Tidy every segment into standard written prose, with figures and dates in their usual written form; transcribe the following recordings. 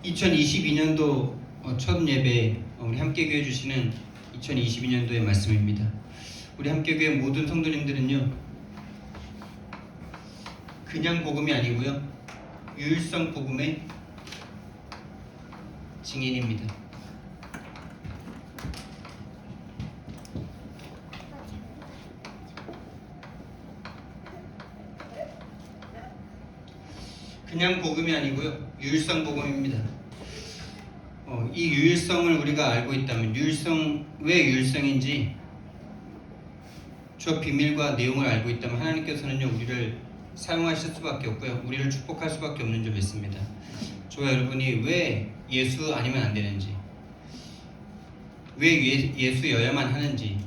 2022년도 첫 예배 우리 함께교회 주시는 2022년도의 말씀입니다. 우리 함께교회 모든 성도님들은요, 그냥 복음이 아니고요, 유일성 복음의 증인입니다. 그냥 복음이 아니고요, 유일성 복음입니다. 이 유일성을 우리가 알고 있다면, 왜 유일성인지 저 비밀과 내용을 알고 있다면 하나님께서는요, 우리를 사용하실 수밖에 없고요, 우리를 축복할 수밖에 없는 줄 믿습니다. 저와 여러분이 왜 예수 아니면 안 되는지, 왜 예수여야만 하는지,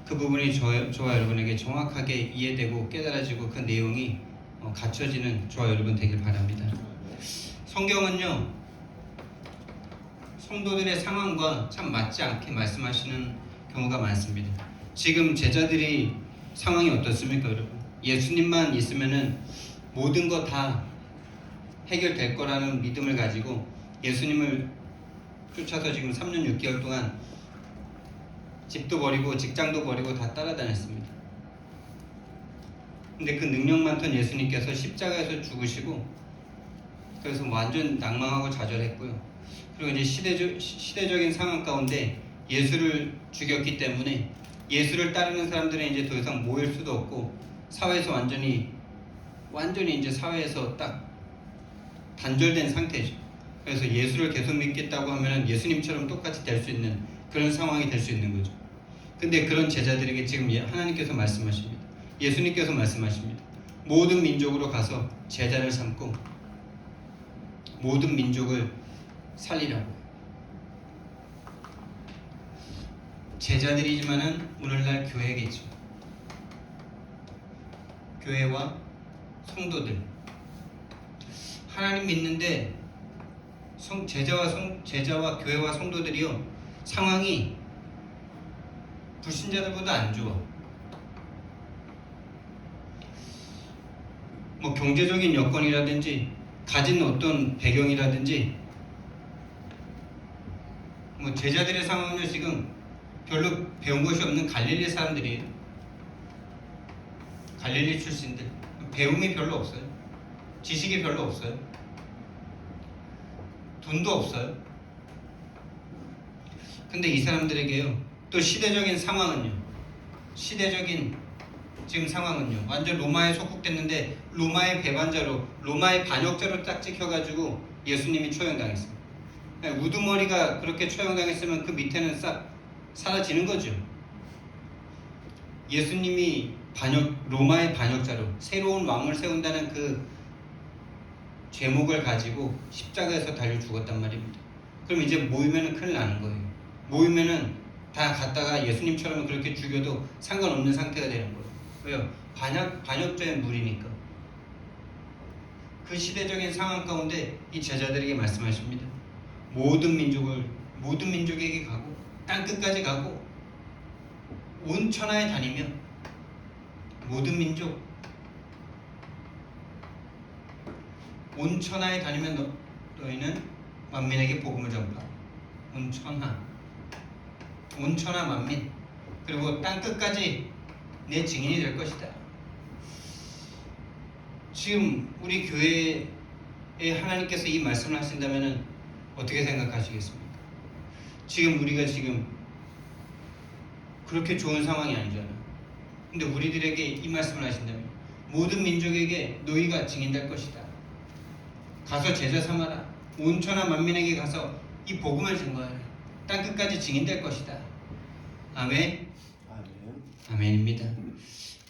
그 부분이 저와 여러분에게 정확하게 이해되고 깨달아지고 그 내용이 갖춰지는 저와 여러분 되길 바랍니다. 성경은요, 성도들의 상황과 참 맞지 않게 말씀하시는 경우가 많습니다. 지금 제자들이 상황이 어떻습니까, 여러분? 예수님만 있으면은 모든 거 다 해결될 거라는 믿음을 가지고 예수님을 쫓아서 지금 3년 6개월 동안 집도 버리고 직장도 버리고 다 따라다녔습니다. 근데 그 능력 많던 예수님께서 십자가에서 죽으시고, 그래서 완전 낭망하고 좌절했고요. 그리고 이제 시대적인 상황 가운데 예수를 죽였기 때문에 예수를 따르는 사람들은 이제 더 이상 모일 수도 없고, 사회에서 완전히 이제 사회에서 딱 단절된 상태죠. 그래서 예수를 계속 믿겠다고 하면 예수님처럼 똑같이 될 수 있는 그런 상황이 될 수 있는 거죠. 근데 그런 제자들에게 지금 하나님께서 말씀하십니다. 예수님께서 말씀하십니다. 모든 민족으로 가서 제자를 삼고 모든 민족을 살리라고. 제자들이지만은 오늘날 교회겠죠. 교회와 성도들, 하나님 믿는데 제자와 교회와 성도들이요, 상황이 불신자들보다 안 좋아. 뭐 경제적인 여건이라든지 가진 어떤 배경이라든지, 뭐 제자들의 상황은요, 지금 별로 배운 것이 없는 갈릴리 사람들이에요. 갈릴리 출신들, 배움이 별로 없어요. 지식이 별로 없어요. 돈도 없어요. 근데 이 사람들에게요, 또 시대적인 지금 상황은요, 완전 로마에 속국됐는데 로마의 배반자로, 로마의 반역자로 딱 찍혀가지고 예수님이 처형당했어요. 우두머리가 그렇게 처형당했으면 그 밑에는 싹 사라지는 거죠. 예수님이 로마의 반역자로 새로운 왕을 세운다는 그 제목을 가지고 십자가에서 달려 죽었단 말입니다. 그럼 이제 모이면은 큰일 나는 거예요. 모이면은 다 갔다가 예수님처럼 그렇게 죽여도 상관없는 상태가 되는 거예요. 왜요? 반역자의 무리니까. 그 시대적인 상황 가운데 이 제자들에게 말씀하십니다. 모든 민족에게 가고 땅 끝까지 가고 온 천하에 다니며 모든 민족, 온 천하에 다니면 너희는 만민에게 복음을 전파. 온 천하 만민, 그리고 땅 끝까지 내 증인이 될 것이다. 지금 우리 교회에 하나님께서 이 말씀을 하신다면 어떻게 생각하시겠습니까? 지금 우리가 그렇게 좋은 상황이 아니잖아요. 근데 우리들에게 이 말씀을 하신다면 모든 민족에게 너희가 증인될 것이다. 가서 제자 삼아라. 온 천하 만민에게 가서 이 복음을 증거하라. 땅 끝까지 증인될 것이다. 아멘. 아멘입니다.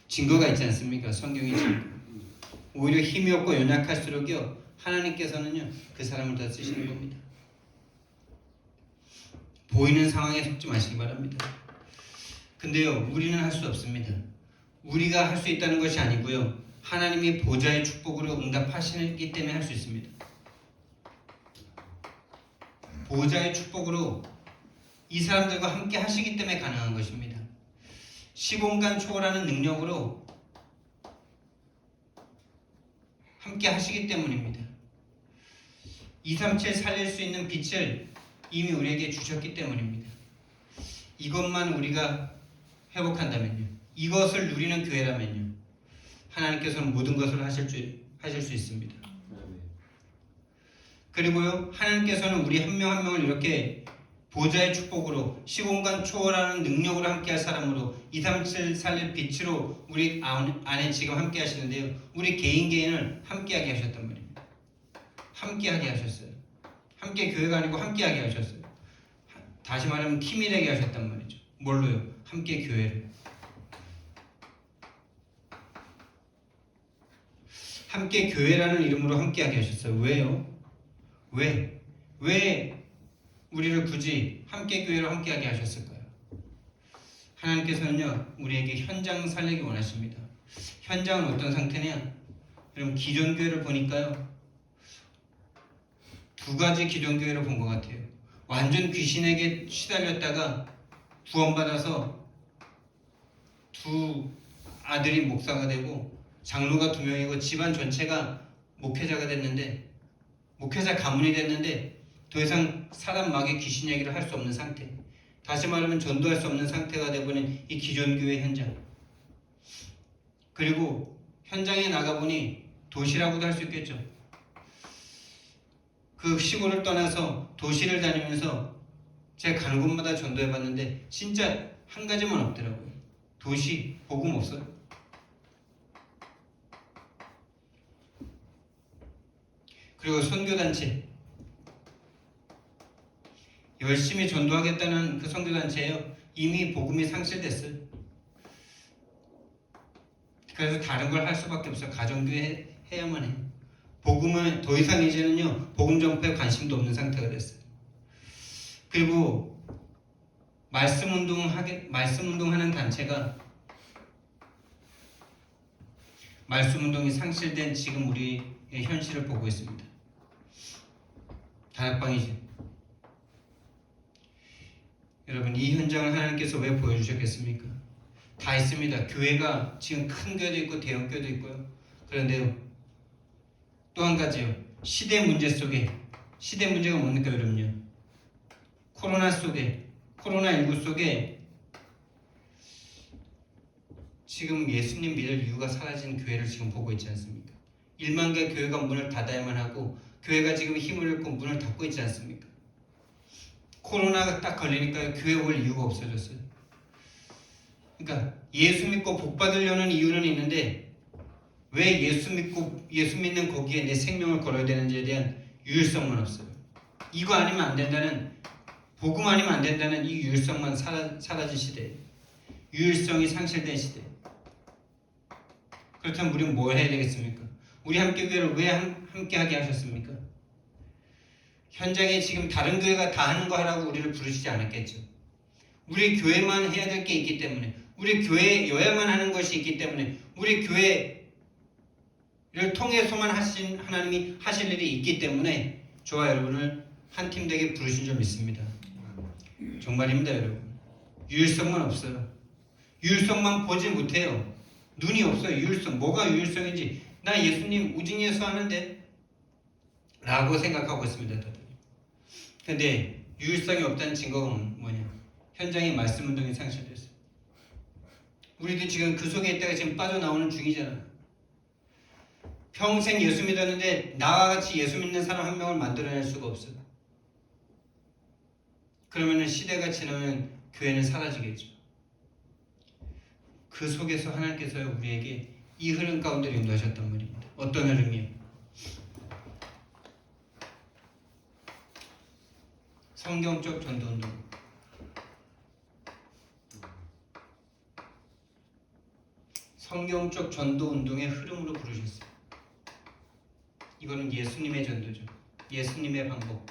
증거가 있지 않습니까? 성경의 증거. 오히려 힘이 없고 연약할수록요, 하나님께서는요, 그 사람을 더 쓰시는 겁니다. 보이는 상황에 속지 마시기 바랍니다. 근데요, 우리는 할 수 없습니다. 우리가 할 수 있다는 것이 아니고요, 하나님이 보좌의 축복으로 응답하시기 때문에 할 수 있습니다. 보좌의 축복으로 이 사람들과 함께 하시기 때문에 가능한 것입니다. 시공간 초월하는 능력으로 함께 하시기 때문입니다. 237 살릴 수 있는 빛을 이미 우리에게 주셨기 때문입니다. 이것만 우리가 회복한다면요, 이것을 누리는 교회라면요, 하나님께서는 모든 것을 하실 수 있습니다. 그리고요, 하나님께서는 우리 한 명 한 명을 이렇게 보좌의 축복으로 시공간 초월하는 능력으로 함께할 사람으로 237 살릴 빛으로 우리 안에 지금 함께 하시는데요, 우리 개인을 함께하게 하셨단 말입니다. 함께하게 하셨어요. 함께 교회가 아니고 함께하게 하셨어요. 다시 말하면 팀이 되게 하셨단 말이죠. 뭘로요? 함께 교회를. 함께 교회라는 이름으로 함께하게 하셨어요. 왜요? 왜 우리를 굳이 함께 교회로 함께하게 하셨을까요? 하나님께서는요, 우리에게 현장 살리기 원하십니다. 현장은 어떤 상태냐? 여러분, 기존 교회를 보니까요, 두 가지 기존 교회를 본 것 같아요. 완전 귀신에게 시달렸다가 구원받아서 두 아들이 목사가 되고 장로가 2명이고 집안 전체가 목회자가 됐는데, 목회자 가문이 됐는데 더 이상 사람 마귀 귀신 얘기를 할 수 없는 상태, 다시 말하면 전도할 수 없는 상태가 되어버린 이 기존 교회 현장. 그리고 현장에 나가보니 도시라고도 할 수 있겠죠. 그 시골을 떠나서 도시를 다니면서 제가 가는 곳마다 전도해봤는데 진짜 한 가지만 없더라고요. 도시, 복음 없어요. 그리고 선교단체, 열심히 전도하겠다는 그 선교단체예요, 이미 복음이 상실됐어요. 그래서 다른 걸 할 수밖에 없어요. 가정교회 해야만 해요. 복음은 더 이상 이제는요, 복음 전파에 관심도 없는 상태가 됐어요. 그리고 말씀 운동하는 단체가, 말씀 운동이 상실된 지금 우리의 현실을 보고 있습니다. 다락방이죠. 여러분, 이 현장을 하나님께서 왜 보여주셨겠습니까? 다 있습니다. 교회가 지금 큰 교회도 있고 대형 교회도 있고요. 그런데요, 또 한 가지요, 시대 문제 속에, 시대 문제가 뭡니까 여러분요? 코로나 속에, 코로나19 속에 지금 예수님 믿을 이유가 사라진 교회를 지금 보고 있지 않습니까? 1만 개 교회가 문을 닫아야만 하고 교회가 지금 힘을 잃고 문을 닫고 있지 않습니까? 코로나가 딱 걸리니까 교회 올 이유가 없어졌어요. 그러니까 예수 믿고 복 받으려는 이유는 있는데 왜 예수 믿는 거기에 내 생명을 걸어야 되는지에 대한 유일성만 없어요. 이거 아니면 안 된다는, 복음 아니면 안 된다는 이 유일성만 사라진 시대예요. 유일성이 상실된 시대. 그렇다면 우리는 뭘 해야 되겠습니까? 우리 함께교회를 왜 함께하게 하셨습니까? 현장에 지금 다른 교회가 다 하는 거 하라고 우리를 부르시지 않았겠죠. 우리 교회만 해야 될 게 있기 때문에, 우리 교회여야만 하는 것이 있기 때문에, 우리 교회를 통해서만 하나님이 하실 일이 있기 때문에 저와 여러분을 한 팀 되게 부르신 줄 믿습니다. 정말입니다, 여러분. 유일성만 없어요. 유일성만 보지 못해요. 눈이 없어요. 유일성. 뭐가 유일성인지. 나 예수님 오직 예수 하는데 라고 생각하고 있습니다, 다들. 근데 유일성이 없다는 증거가 뭐냐? 현장의 말씀 운동이 상실됐어요. 우리도 지금 그 속에 있다가 지금 빠져나오는 중이잖아요. 평생 예수 믿었는데 나와 같이 예수 믿는 사람 한 명을 만들어낼 수가 없어요. 그러면 시대가 지나면 교회는 사라지겠죠. 그 속에서 하나님께서 우리에게 이 흐름 가운데 인도하셨단 말입니다. 어떤 흐름이요? 성경적 전도운동. 성경적 전도운동의 흐름으로 부르셨어요. 이거는 예수님의 전도죠. 예수님의 방법.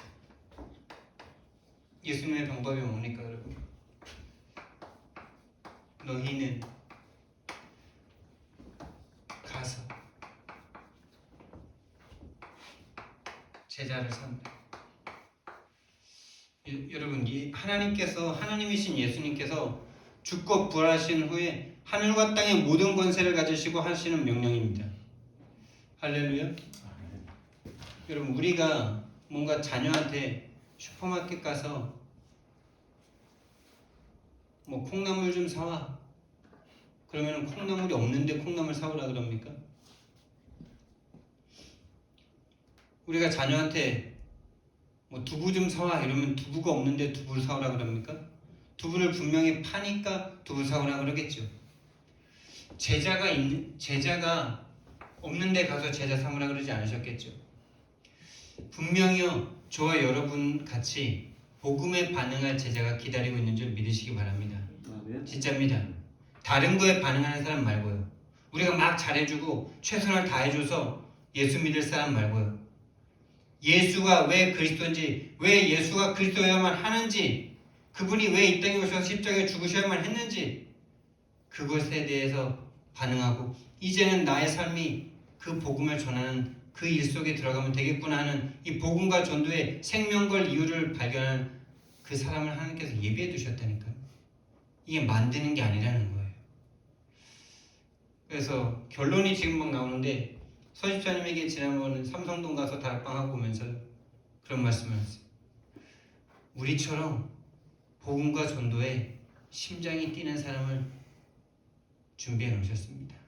예수님의 방법이 뭡니까, 여러분? 너희는 가서 제자를 삼다. 여러분, 하나님이신 예수님께서 죽고 부활하신 후에 하늘과 땅의 모든 권세를 가지시고 하시는 명령입니다. 할렐루야. 여러분, 우리가 뭔가 자녀한테 슈퍼마켓 가서 뭐 콩나물 좀 사와. 그러면 콩나물이 없는데 콩나물 사오라 그럽니까? 우리가 자녀한테 뭐 두부 좀 사와 이러면 두부가 없는데 두부를 사오라 그럽니까? 두부를 분명히 파니까 두부 사오라 그러겠죠. 제자가 없는데 가서 제자 삼으라 그러지 않으셨겠죠. 분명히요, 저와 여러분 같이 복음에 반응할 제자가 기다리고 있는 줄 믿으시기 바랍니다. 진짜입니다. 다른 거에 반응하는 사람 말고요. 우리가 막 잘해주고 최선을 다해줘서 예수 믿을 사람 말고요. 예수가 왜 그리스도인지, 왜 예수가 그리스도여야만 하는지, 그분이 왜 이 땅에 오셔서 십자가에 죽으셔야만 했는지, 그것에 대해서 반응하고 이제는 나의 삶이 그 복음을 전하는 그 일 속에 들어가면 되겠구나 하는 이 복음과 전도의 생명걸 이유를 발견한 그 사람을 하나님께서 예비해 두셨다니까요. 이게 만드는 게 아니라는 거예요. 그래서 결론이 지금 막 나오는데, 서집사님에게 지난번 삼성동 가서 다락방하고 오면서 그런 말씀을 했어요. 우리처럼 복음과 전도에 심장이 뛰는 사람을 준비해 놓으셨습니다.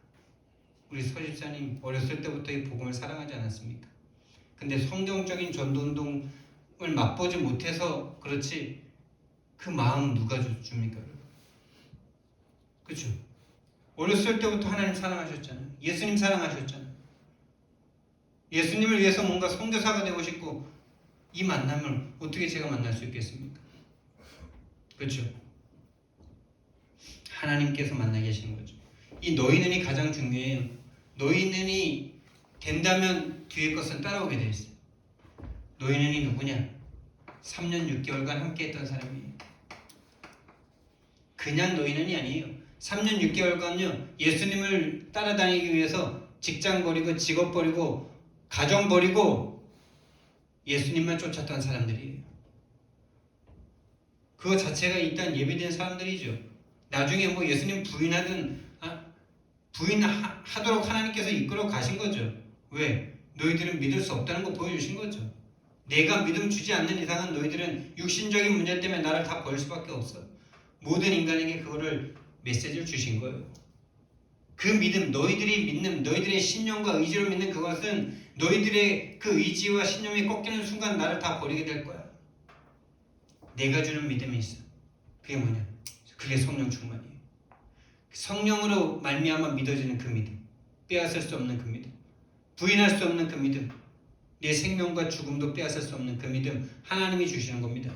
우리 서집사님 어렸을 때부터 이 복음을 사랑하지 않았습니까? 근데 성경적인 전도운동을 맛보지 못해서 그렇지 그 마음 누가 줍니까? 그렇죠? 어렸을 때부터 하나님 사랑하셨잖아요. 예수님 사랑하셨잖아요. 예수님을 위해서 뭔가 선교사가 되고 싶고, 이 만남을 어떻게 제가 만날 수 있겠습니까? 그렇죠? 하나님께서 만나게 하시는 거죠. 이 너희는이 가장 중요해요. 너희는이 된다면 뒤에 것은 따라오게 되어 있어요. 너희는이 누구냐? 3년 6개월간 함께 했던 사람이에요. 그냥 너희는이 아니에요. 3년 6개월간요, 예수님을 따라다니기 위해서 직장 버리고 직업 버리고 가정 버리고 예수님만 쫓았던 사람들이에요. 그거 자체가 일단 예비된 사람들이죠. 나중에 뭐 예수님 부인하도록 하나님께서 이끌어 가신 거죠. 왜? 너희들은 믿을 수 없다는 거 보여주신 거죠. 내가 믿음 주지 않는 이상은 너희들은 육신적인 문제 때문에 나를 다 버릴 수밖에 없어. 모든 인간에게 그거를 메시지를 주신 거예요. 그 믿음, 너희들이 믿는, 너희들의 신념과 의지로 믿는 그것은 너희들의 그 의지와 신념이 꺾이는 순간 나를 다 버리게 될 거야. 내가 주는 믿음이 있어. 그게 뭐냐? 그게 성령 충만이에요. 성령으로 말미암아 믿어지는 그 믿음, 빼앗을 수 없는 그 믿음, 부인할 수 없는 그 믿음, 내 생명과 죽음도 빼앗을 수 없는 그 믿음, 하나님이 주시는 겁니다.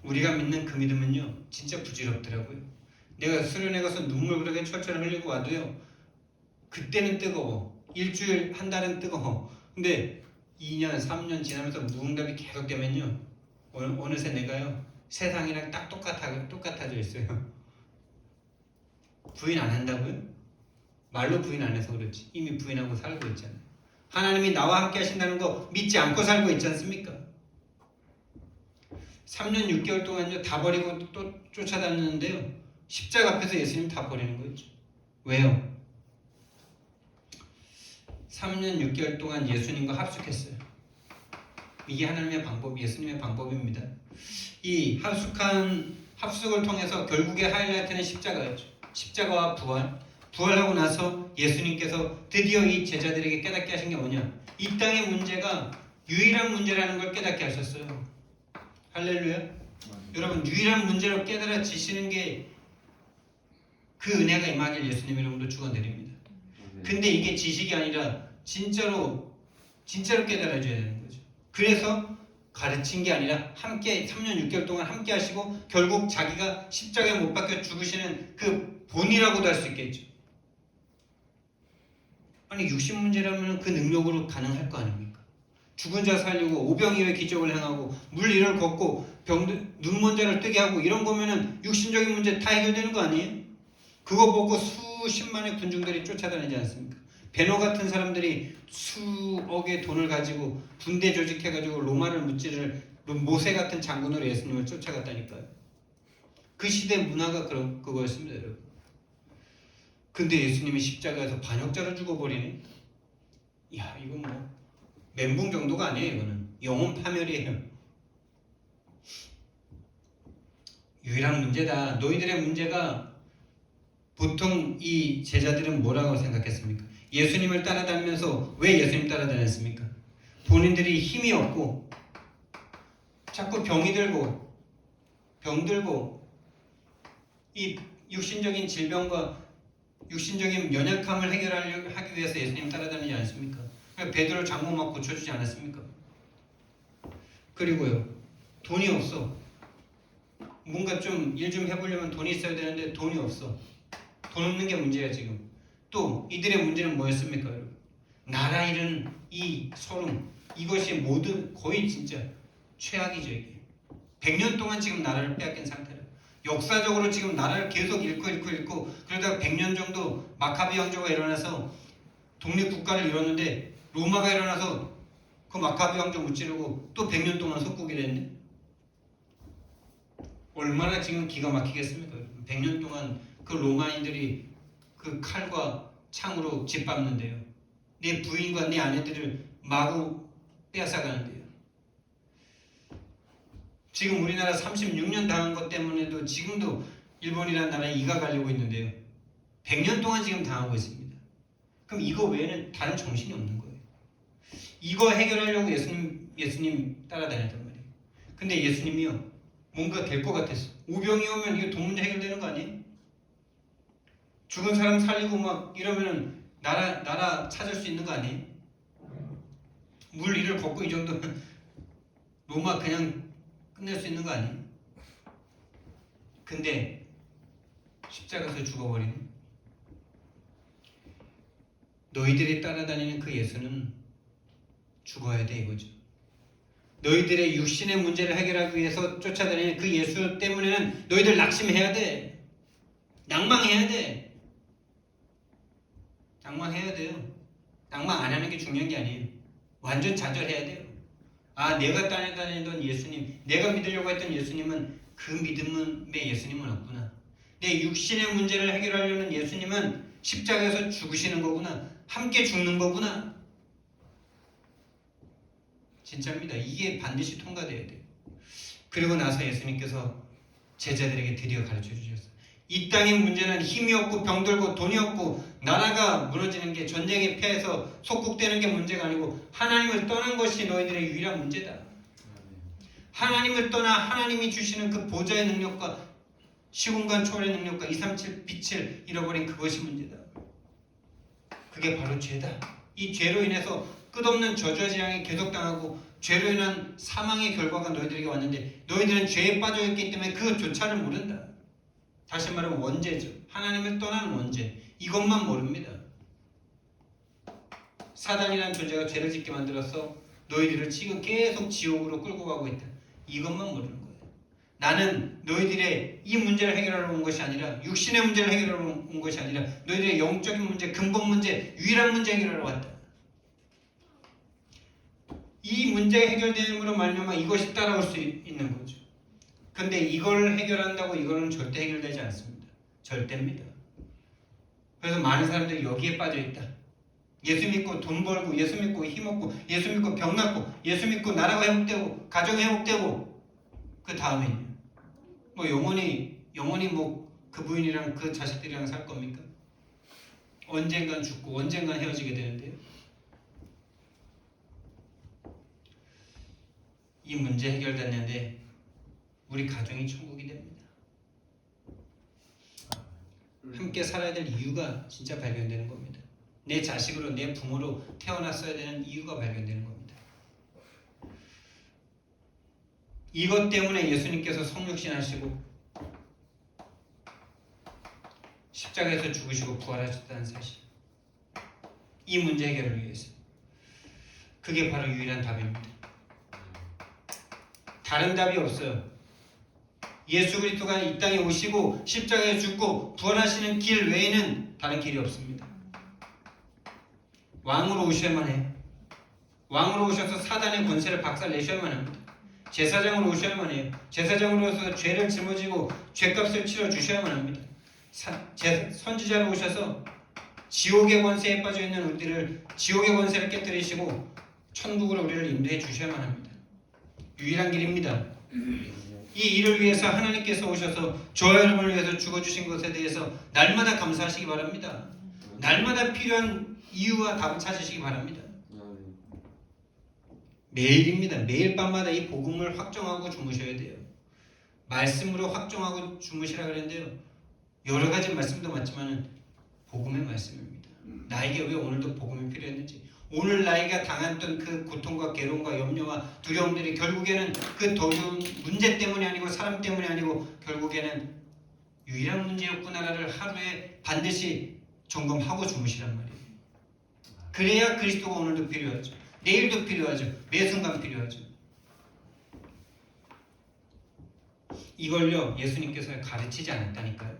우리가 믿는 그 믿음은요, 진짜 부질없더라고요. 내가 수련회 가서 눈물 그렇게 철철 흘리고 와도요, 그때는 뜨거워. 일주일, 한 달은 뜨거워. 근데 2년, 3년 지나면서 무응답이 계속 되면요, 어느새 내가요, 세상이랑 딱 똑같아져 있어요. 부인 안 한다고요? 말로 부인 안 해서 그렇지. 이미 부인하고 살고 있잖아요. 하나님이 나와 함께 하신다는 거 믿지 않고 살고 있지 않습니까? 3년 6개월 동안요, 다 버리고 또 쫓아다녔는데요, 십자가 앞에서 예수님 다 버리는 거였죠. 왜요? 3년 6개월 동안 예수님과 합숙했어요. 이게 하나님의 방법, 예수님의 방법입니다. 이 합숙을 통해서 결국의 하이라이트는 십자가였죠. 십자가와 부활하고 나서 예수님께서 드디어 이 제자들에게 깨닫게 하신 게 뭐냐? 이 땅의 문제가 유일한 문제라는 걸 깨닫게 하셨어요. 할렐루야. 여러분, 유일한 문제로 깨달아지시는 게 그 은혜가 임하길 예수님 이름으로 축원드립니다. 근데 이게 지식이 아니라 진짜로 깨달아져야 되는 거죠. 그래서 가르친 게 아니라 함께 3년 6개월 동안 함께 하시고 결국 자기가 십자가에 못 박혀 죽으시는 그 본이라고도 할 수 있겠죠. 아니, 육신 문제라면 그 능력으로 가능할 거 아닙니까? 죽은 자 살리고 오병이어의 기적을 행하고 물 위를 걷고 눈먼 자를 뜨게 하고 이런 거면은 육신적인 문제 다 해결되는 거 아니에요? 그거 보고 수십만의 군중들이 쫓아다니지 않습니까? 베너 같은 사람들이 수억의 돈을 가지고 군대 조직해가지고 로마를 무찌를 모세 같은 장군으로 예수님을 쫓아갔다니까요. 그 시대 문화가 그거였습니다, 여러분. 근데 예수님이 십자가에서 반역자로 죽어버리네. 야, 이건 뭐 멘붕 정도가 아니에요. 이거는 영혼 파멸이에요. 유일한 문제다. 너희들의 문제가 보통 이 제자들은 뭐라고 생각했습니까? 예수님을 따라다니면서 왜 예수님 따라다녔습니까? 본인들이 힘이 없고 자꾸 병들고 이 육신적인 질병과 육신적인 연약함을 해결하기 위해서 예수님 따라다니지 않습니까? 베드로 장모 막 고쳐주지 않았습니까? 그리고요, 돈이 없어. 뭔가 좀 일 좀 해보려면 돈이 있어야 되는데 돈이 없어. 돈 없는 게 문제야 지금. 또 이들의 문제는 뭐였습니까, 여러분? 나라 잃은 이 소름, 이것이 모든 거의 진짜 최악이죠. 이게 100년 동안 지금 나라를 빼앗긴 상태라. 역사적으로 지금 나라를 계속 잃고 그러다가 100년 정도 마카비 왕조가 일어나서 독립국가를 이뤘는데 로마가 일어나서 그 마카비 왕조 무찌르고 또 100년 동안 속국이 됐네. 얼마나 지금 기가 막히겠습니까? 100년 동안 그 로마인들이 그 칼과 창으로 짓밟는데요. 내 부인과 내 아내들을 마구 빼앗아가는데요. 지금 우리나라 36년 당한 것 때문에도 지금도 일본이라는 나라에 이가 갈리고 있는데요. 100년 동안 지금 당하고 있습니다. 그럼 이거 외에는 다른 정신이 없는 거예요. 이거 해결하려고 예수님 따라다녔단 말이에요. 근데 예수님이요, 뭔가 될 것 같았어. 오병이 오면 이거 돈 문제 해결되는 거 아니에요? 죽은 사람 살리고 막 이러면은 나라 찾을 수 있는 거 아니에요? 물 위를 걷고 이 정도면 로마 그냥 끝낼 수 있는 거 아니에요? 근데 십자가에서 죽어버리는, 너희들이 따라다니는 그 예수는 죽어야 돼 이거죠. 너희들의 육신의 문제를 해결하기 위해서 쫓아다니는 그 예수 때문에는 너희들 낙심해야 돼. 낭망해야 돼. 낭망해야 돼요. 낭망 안 하는 게 중요한 게 아니에요. 완전 좌절해야 돼요. 아, 내가 따라다니던 예수님, 내가 믿으려고 했던 예수님은 그 믿음의 예수님은 없구나. 내 육신의 문제를 해결하려는 예수님은 십자가에서 죽으시는 거구나. 함께 죽는 거구나. 진짜입니다. 이게 반드시 통과돼야 돼요. 그리고 나서 예수님께서 제자들에게 드디어 가르쳐 주셨어요. 이 땅의 문제는 힘이 없고 병들고 돈이 없고 나라가 무너지는 게, 전쟁에 패해서 속국되는 게 문제가 아니고 하나님을 떠난 것이 너희들의 유일한 문제다. 하나님을 떠나 하나님이 주시는 그 보좌의 능력과 시공간 초월의 능력과 237 빛을 잃어버린 그것이 문제다. 그게 바로 죄다. 이 죄로 인해서 끝없는 저주와 재앙이 계속당하고 죄로 인한 사망의 결과가 너희들에게 왔는데 너희들은 죄에 빠져있기 때문에 그조차를 모른다. 다시 말하면 원죄죠. 하나님을 떠나는 원죄. 이것만 모릅니다. 사단이라는 존재가 죄를 짓게 만들어서 너희들을 지금 계속 지옥으로 끌고 가고 있다. 이것만 모르는 거예요. 나는 너희들의 이 문제를 해결하러 온 것이 아니라, 육신의 문제를 해결하러 온 것이 아니라 너희들의 영적인 문제, 근본 문제, 유일한 문제 해결하러 왔다. 이 문제가 해결됨으로 말미암아 이것이 따라올 수 있는 거죠. 근데 이걸 해결한다고 이거는 절대 해결되지 않습니다. 절대입니다. 그래서 많은 사람들이 여기에 빠져있다. 예수 믿고 돈 벌고, 예수 믿고 힘 얻고, 예수 믿고 병 낫고, 예수 믿고 나라가 회복되고, 가정이 회복되고, 그 다음에는 뭐 영원히 뭐 그 부인이랑 그 자식들이랑 살 겁니까? 언젠간 죽고 언젠간 헤어지게 되는데요. 이 문제 해결됐는데 우리 가정이 천국이 됩니다. 함께 살아야 될 이유가 진짜 발견되는 겁니다. 내 자식으로, 내 부모로 태어났어야 되는 이유가 발견되는 겁니다. 이것 때문에 예수님께서 성육신하시고 십자가에서 죽으시고 부활하셨다는 사실, 이 문제 해결을 위해서, 그게 바로 유일한 답입니다. 다른 답이 없어요. 예수 그리스도가 이 땅에 오시고 십자가에 죽고 부활하시는 길 외에는 다른 길이 없습니다. 왕으로 오셔야만 해요. 왕으로 오셔서 사단의 권세를 박살내셔야만 합니다. 제사장으로 오셔야만 해요. 제사장으로서 죄를 짊어지고 죄값을 치러주셔야만 합니다. 선지자로 오셔서 지옥의 권세에 빠져있는 우리들을 지옥의 권세를 깨뜨리시고 천국으로 우리를 인도해 주셔야만 합니다. 유일한 길입니다. 이 일을 위해서 하나님께서 오셔서 저와 여러분을 위해서 죽어주신 것에 대해서 날마다 감사하시기 바랍니다. 날마다 필요한 이유와 답을 찾으시기 바랍니다. 매일입니다. 매일 밤마다 이 복음을 확정하고 주무셔야 돼요. 말씀으로 확정하고 주무시라 그랬는데요. 여러 가지 말씀도 맞지만 복음의 말씀입니다. 나에게 왜 오늘도 복음이 필요했는지, 오늘 나이가 당했던 그 고통과 괴로움과 염려와 두려움들이 결국에는 그 도전 문제 때문이 아니고 사람 때문이 아니고 결국에는 유일한 문제였구나를 하루에 반드시 점검하고 주무시란 말이에요. 그래야 그리스도가 오늘도 필요하죠. 내일도 필요하죠. 매 순간 필요하죠. 이걸요 예수님께서 가르치지 않았다니까요.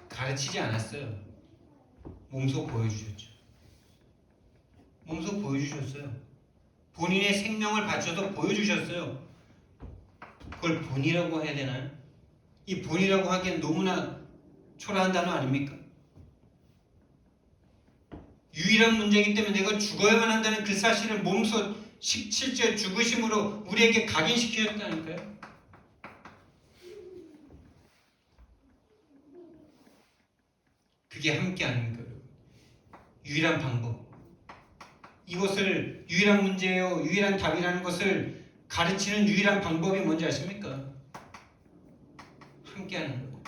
가르치지 않았어요. 몸소 보여주셨죠. 몸소 보여주셨어요. 본인의 생명을 바쳐서 보여주셨어요. 그걸 본이라고 해야 되나요? 이 본이라고 하기엔 너무나 초라한 단어 아닙니까? 유일한 문제이기 때문에 내가 죽어야만 한다는 그 사실을 몸소 실제 죽으심으로 우리에게 각인시키셨다니까요. 그게 함께 아닙니까? 유일한 방법. 이것을 유일한 문제예요, 유일한 답이라는 것을 가르치는 유일한 방법이 뭔지 아십니까? 함께 하는 거예요.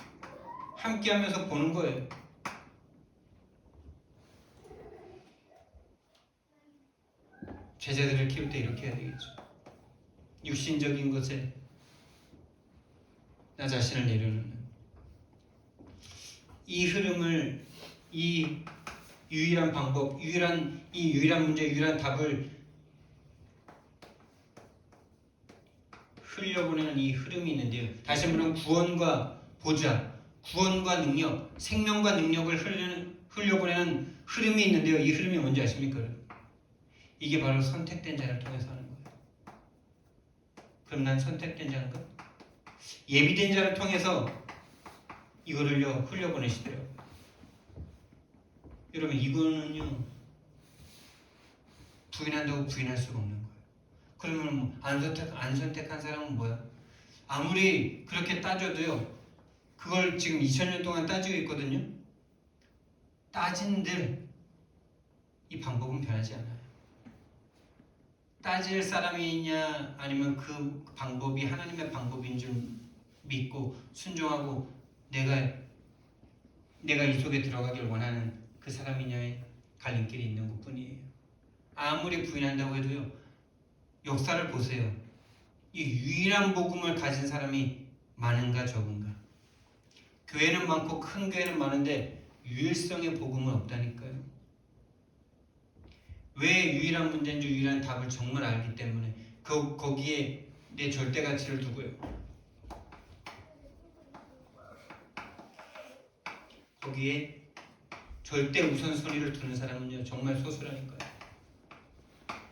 함께 하면서 보는 거예요. 제자들을 키울 때 이렇게 해야 되겠죠. 육신적인 것에 나 자신을 내려놓는 이 흐름을, 이 유일한 방법, 유일한 문제, 유일한 답을 흘려보내는 이 흐름이 있는데요. 다시 말하면 구원과 보좌, 구원과 능력, 생명과 능력을 흘려보내는 흐름이 있는데요. 이 흐름이 뭔지 아십니까? 이게 바로 선택된 자를 통해서 하는 거예요. 그럼 난 선택된 자인가? 예비된 자를 통해서 이거를요 흘려보내시더라고요. 여러분 이거는요 부인한다고 부인할 수가 없는 거예요. 그러면 안 선택한 사람은 뭐야? 아무리 그렇게 따져도요, 그걸 지금 2000년 동안 따지고 있거든요. 따진들 이 방법은 변하지 않아요. 따질 사람이 있냐, 아니면 그 방법이 하나님의 방법인 줄 믿고 순종하고 내가 이 속에 들어가길 원하는 그 사람이냐의 갈림길이 있는 것뿐이에요. 아무리 부인한다고 해도요, 역사를 보세요. 이 유일한 복음을 가진 사람이 많은가 적은가? 교회는 많고 큰 교회는 많은데 유일성의 복음은 없다니까요. 왜 유일한 문제인지 유일한 답을 정말 알기 때문에 거기에 내 절대 가치를 두고요. 거기에 절대 우선순위를 두는 사람은요 정말 소수라니까요.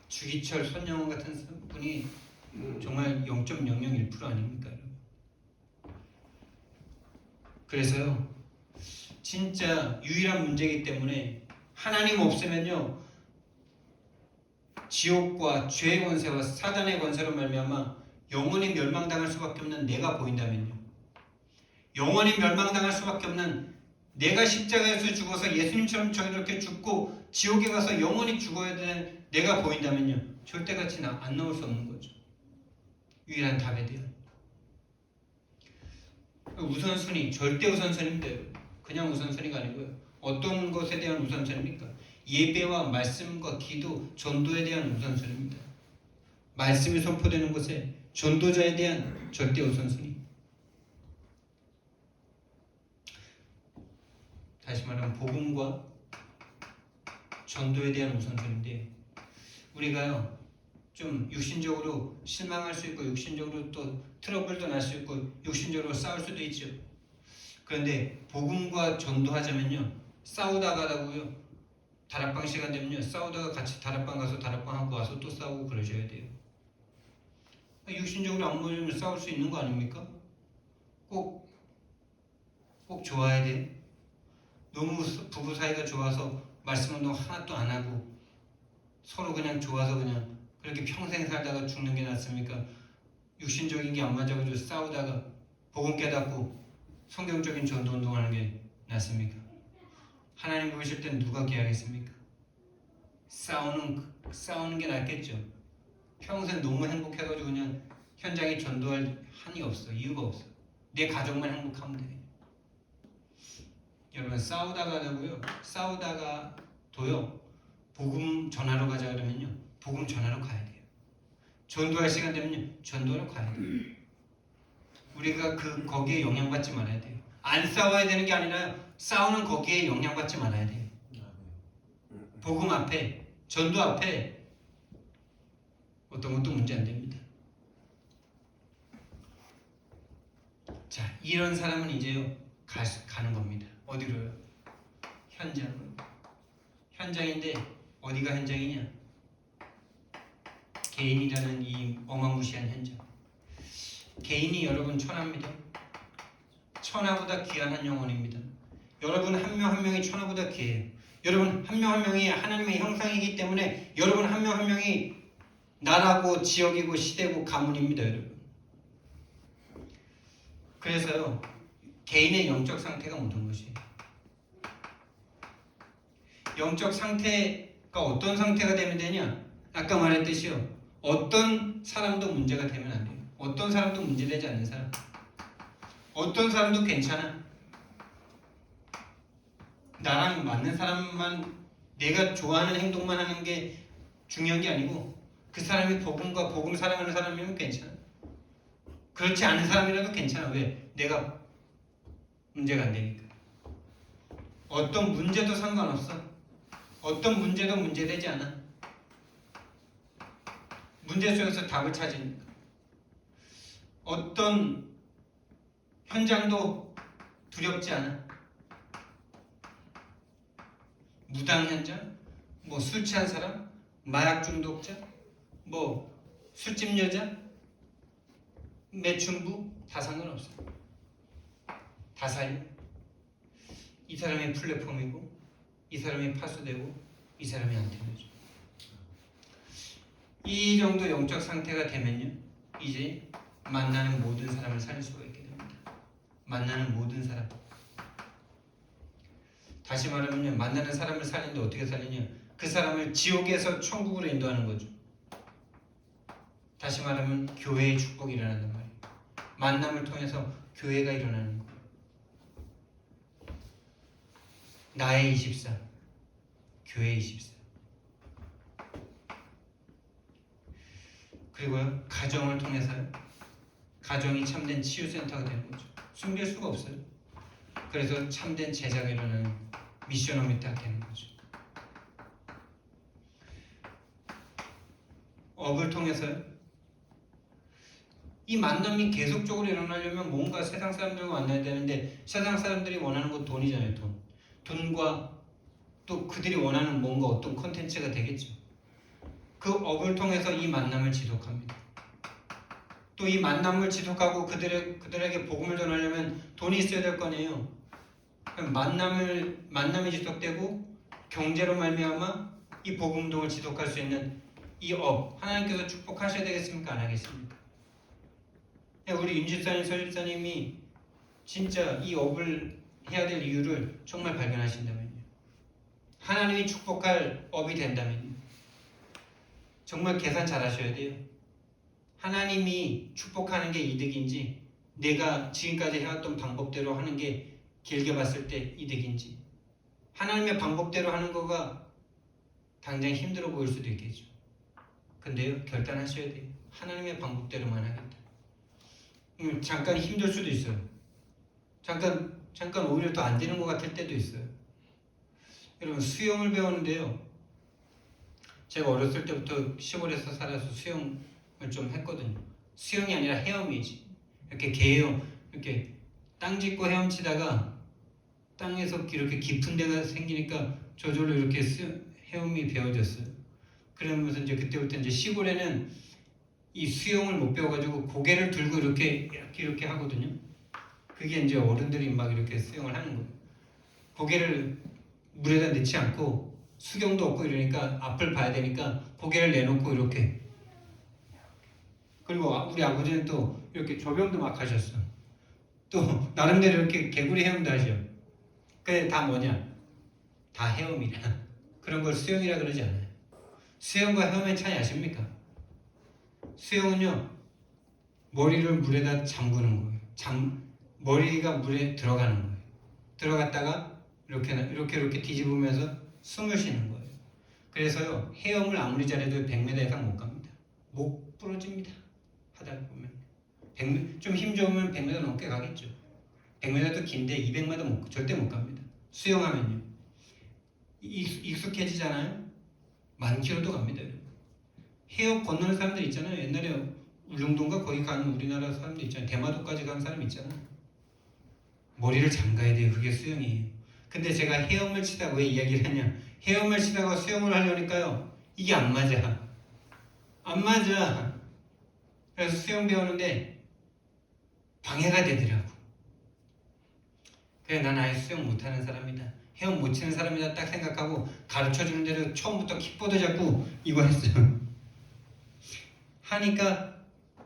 주기철, 손영원 같은 분이 정말 0.001% 아닙니까? 그래서요 진짜 유일한 문제이기 때문에 하나님 없으면요 지옥과 죄의 권세와 사단의 권세로 말미암아 영원히 멸망당할 수밖에 없는 내가 보인다면요, 영원히 멸망당할 수밖에 없는 내가 십자가에서 죽어서 예수님처럼 저렇게 죽고 지옥에 가서 영원히 죽어야 되는 내가 보인다면요 절대같이 안 나올 수 없는 거죠. 유일한 답에 대한 우선순위, 절대 우선순위인데요. 그냥 우선순위가 아니고요. 어떤 것에 대한 우선순위입니까? 예배와 말씀과 기도, 전도에 대한 우선순위입니다. 말씀이 선포되는 곳에 전도자에 대한 절대 우선순위. 다시 말하면 복음과 전도에 대한 우선순위인데, 우리가요 좀 육신적으로 실망할 수 있고 육신적으로 또 트러블도 날 수 있고 육신적으로 싸울 수도 있죠. 그런데 복음과 전도하자면요 싸우다가라고요 다락방 시간 되면요 싸우다가 같이 다락방 가서 다락방 하고 와서 또 싸우고 그러셔야 돼요. 육신적으로 안 모이면 싸울 수 있는 거 아닙니까? 꼭 좋아야 돼. 너무 부부 사이가 좋아서 말씀 운동 하나도 안 하고 서로 그냥 좋아서 그냥 그렇게 평생 살다가 죽는 게 낫습니까? 육신적인 게 안 맞아가지고 싸우다가 복음 깨닫고 성경적인 전도 운동하는 게 낫습니까? 하나님 보실 땐 누가 귀하겠습니까? 싸우는 게 낫겠죠. 평생 너무 행복해가지고 그냥 현장에 전도할 한이 없어. 이유가 없어. 내 가족만 행복하면 돼. 여러분 싸우다가도요 복음 전하러 가자 그러면요 복음 전하러 가야 돼요. 전도할 시간 되면요 전도하러 가야 돼요. 우리가 거기에 영향받지 말아야 돼요. 안 싸워야 되는 게 아니라 싸우는 거기에 영향받지 말아야 돼요. 복음 앞에 전도 앞에 어떤 것도 문제 안 됩니다. 자, 이런 사람은 이제요 가는 겁니다. 어디로요? 현장으로. 현장인데 어디가 현장이냐? 개인이라는 이 어마무시한 현장. 개인이 여러분 천하입니다. 천하보다 귀한 한 영혼입니다. 여러분 한 명 한 명이 천하보다 귀해요. 여러분 한 명 한 명이 하나님의 형상이기 때문에 여러분 한 명 한 명이 나라고 지역이고 시대고 가문입니다. 여러분. 그래서요 개인의 영적 상태가 모든 것이에요. 영적 상태가 어떤 상태가 되면 되냐? 아까 말했듯이요 어떤 사람도 문제가 되면 안 돼요. 어떤 사람도 문제되지 않는 사람. 어떤 사람도 괜찮아. 나랑 맞는 사람만 내가 좋아하는 행동만 하는 게 중요한 게 아니고 그 사람이 복음과 복음 사랑하는 사람이면 괜찮아. 그렇지 않은 사람이라도 괜찮아. 왜? 내가 문제가 안 되니까. 어떤 문제도 상관없어. 어떤 문제도 문제되지 않아. 문제 속에서 답을 찾으니까. 어떤 현장도 두렵지 않아. 무당 현장, 뭐 술 취한 사람, 마약 중독자, 뭐 술집 여자, 매춘부 다 상관없어. 다 사유. 이 사람이 플랫폼이고 이 사람이 파수되고 이 사람이 안 되는 거죠. 이 정도 영적 상태가 되면요 이제 만나는 모든 사람을 살릴 수가 있게 됩니다. 만나는 모든 사람. 다시 말하면요 만나는 사람을 살리는데 어떻게 살리냐? 그 사람을 지옥에서 천국으로 인도하는 거죠. 다시 말하면 교회의 축복이 일어난단 말이에요. 만남을 통해서 교회가 일어나는 거예요. 나의 24, 교회 24. 그리고요 가정을 통해서요 가정이 참된 치유센터가 되는 거죠. 숨길 수가 없어요. 그래서 참된 제자가 일어나는 미션 오브 딱 되는 거죠. 업을 통해서요 이 만남이 계속적으로 일어나려면 뭔가 세상 사람들과 만나야 되는데 세상 사람들이 원하는 건 돈이잖아요. 돈과 또 그들이 원하는 뭔가 어떤 콘텐츠가 되겠죠. 그 업을 통해서 이 만남을 지속합니다. 또 이 만남을 지속하고 그들에게 복음을 전하려면 돈이 있어야 될 거 아니에요. 만남이 지속되고 경제로 말미암아 이 복음동을 지속할 수 있는 이 업 하나님께서 축복하셔야 되겠습니까? 안 하겠습니까? 우리 윤집사님, 서집사님이 진짜 이 업을 해야 될 이유를 정말 발견하신다면요. 하나님이 축복할 업이 된다면요. 정말 계산 잘 하셔야 돼요. 하나님이 축복하는 게 이득인지 내가 지금까지 해왔던 방법대로 하는 게 길게 봤을 때 이득인지 하나님의 방법대로 하는 거가 당장 힘들어 보일 수도 있겠죠. 근데요 결단하셔야 돼요. 하나님의 방법대로만 하겠다. 잠깐 힘들 수도 있어요. 잠깐 오히려 더 안 되는 것 같을 때도 있어요. 여러분 수영을 배우는데요 제가 어렸을 때부터 시골에서 살아서 수영을 좀 했거든요. 수영이 아니라 헤엄이지. 이렇게 개헤엄, 이렇게 땅 짚고 헤엄치다가 땅에서 이렇게 깊은 데가 생기니까 저절로 이렇게 헤엄이 배워졌어요. 그러면서 이제 그때부터 이제 시골에는 이 수영을 못 배워가지고 고개를 들고 이렇게 하거든요. 그게 이제 어른들이 막 이렇게 수영을 하는 거예요. 고개를 물에다 넣지 않고 수경도 없고 이러니까 앞을 봐야 되니까 고개를 내놓고 이렇게. 그리고 우리 아버지는 또 이렇게 조병도 막 하셨어. 또 나름대로 이렇게 개구리 헤엄도 하죠. 그게 다 뭐냐? 다 헤엄이냐. 그런 걸 수영이라 그러지 않아요. 수영과 헤엄의 차이 아십니까? 수영은요, 머리를 물에다 잠그는 거예요. 머리가 물에 들어가는 거예요. 들어갔다가 이렇게 뒤집으면서 숨을 쉬는 거예요. 그래서요, 헤엄을 아무리 잘해도 100m 이상 못 갑니다. 목 부러집니다. 하다 보면. 좀 힘 좋으면 100m 넘게 가겠죠. 100m도 긴데 200m 절대 못 갑니다. 수영하면요. 익숙해지잖아요. 10,000km도 갑니다. 해협 건너는 사람들 있잖아요. 옛날에 울릉도인가 거기 가는 우리나라 사람들 있잖아요. 대마도까지 가는 사람 있잖아요. 머리를 잠가야 돼요. 그게 수영이에요. 근데 제가 헤엄을 치다가 왜 이야기를 하냐? 헤엄을 치다가 수영을 하려니까요. 이게 안 맞아. 안 맞아. 그래서 수영 배우는데 방해가 되더라고. 그래, 난 아예 수영 못하는 사람이다. 헤엄 못 치는 사람이다 딱 생각하고 가르쳐주는 대로 처음부터 킥보드 잡고 이거 했어요. 하니까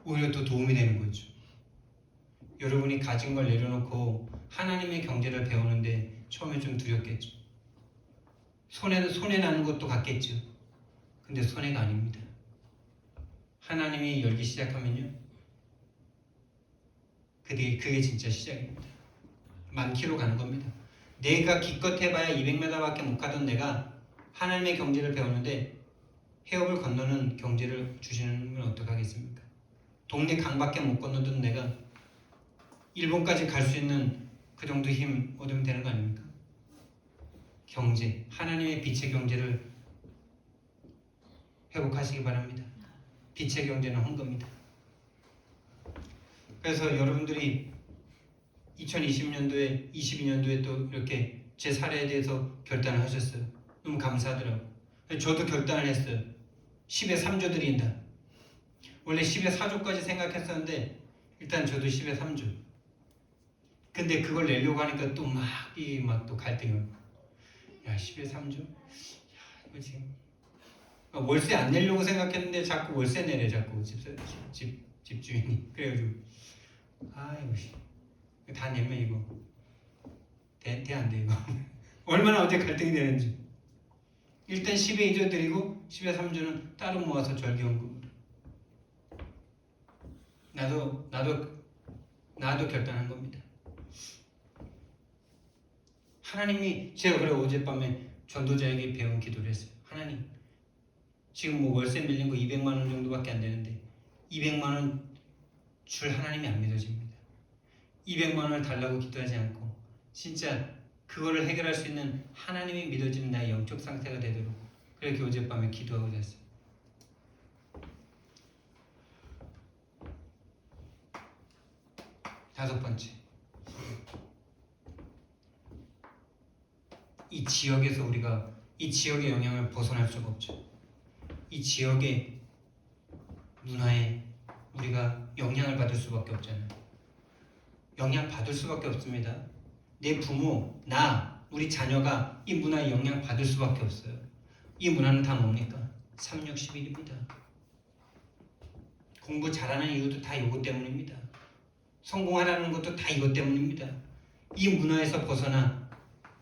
오히려 더 도움이 되는 거죠. 여러분이 가진 걸 내려놓고 하나님의 경제를 배우는데 처음에 좀 두렵겠죠. 손해 나는 것도 같겠죠. 근데 손해가 아닙니다. 하나님이 열기 시작하면요, 그게 진짜 시작입니다. 많기로 가는 겁니다. 내가 기껏 해봐야 200m밖에 못 가던 내가 하나님의 경제를 배우는데 해협을 건너는 경제를 주시는 건 어떡하겠습니까? 동네 강밖에 못 건너던 내가 일본까지 갈 수 있는 그 정도 힘 얻으면 되는 거 아닙니까? 경제, 하나님의 빛의 경제를 회복하시기 바랍니다. 빛의 경제는 헌금입니다. 그래서 여러분들이 2020년도에 22년도에 또 이렇게 제 사례에 대해서 결단을 하셨어요. 너무 감사하더라고요. 저도 결단을 했어요. 10에 3조 드린다. 원래 10에 4조까지 생각했었는데 일단 저도 10에 3조. 근데 그걸 내려고 하니까 또 막 또 갈등이. 야, 10에 3조? 야, 이거 지금 월세 안 내려고 생각했는데 자꾸 월세 내래, 자꾸 집주인이. 그래가지고 아이고, 다 내면 이거 돼 안 돼 이거. 얼마나 어제 갈등이 되는지. 일단 10에 2조 드리고 10에 3조는 따로 모아서 절기헌금으로. 나도 결단한 겁니다. 하나님이, 제가 그래 어젯밤에 전도자에게 배운 기도를 했어요. 하나님, 지금 뭐 월세 밀린 거 200만 원 정도밖에 안 되는데 200만 원 줄 하나님이 안 믿어집니다. 200만 원을 달라고 기도하지 않고 진짜 그거를 해결할 수 있는 하나님이 믿어지는 나의 영적 상태가 되도록 그렇게 어젯밤에 기도하고 잤어요. 다섯 번째, 이 지역에서 우리가 이 지역의 영향을 벗어날 수가 없죠. 이 지역의 문화에 우리가 영향을 받을 수밖에 없잖아요. 영향 받을 수밖에 없습니다. 내 부모, 우리 자녀가 이 문화에 영향 받을 수밖에 없어요. 이 문화는 다 뭡니까? 361입니다. 공부 잘하는 이유도 다 이것 때문입니다. 성공하라는 것도 다 이것 때문입니다. 이 문화에서 벗어나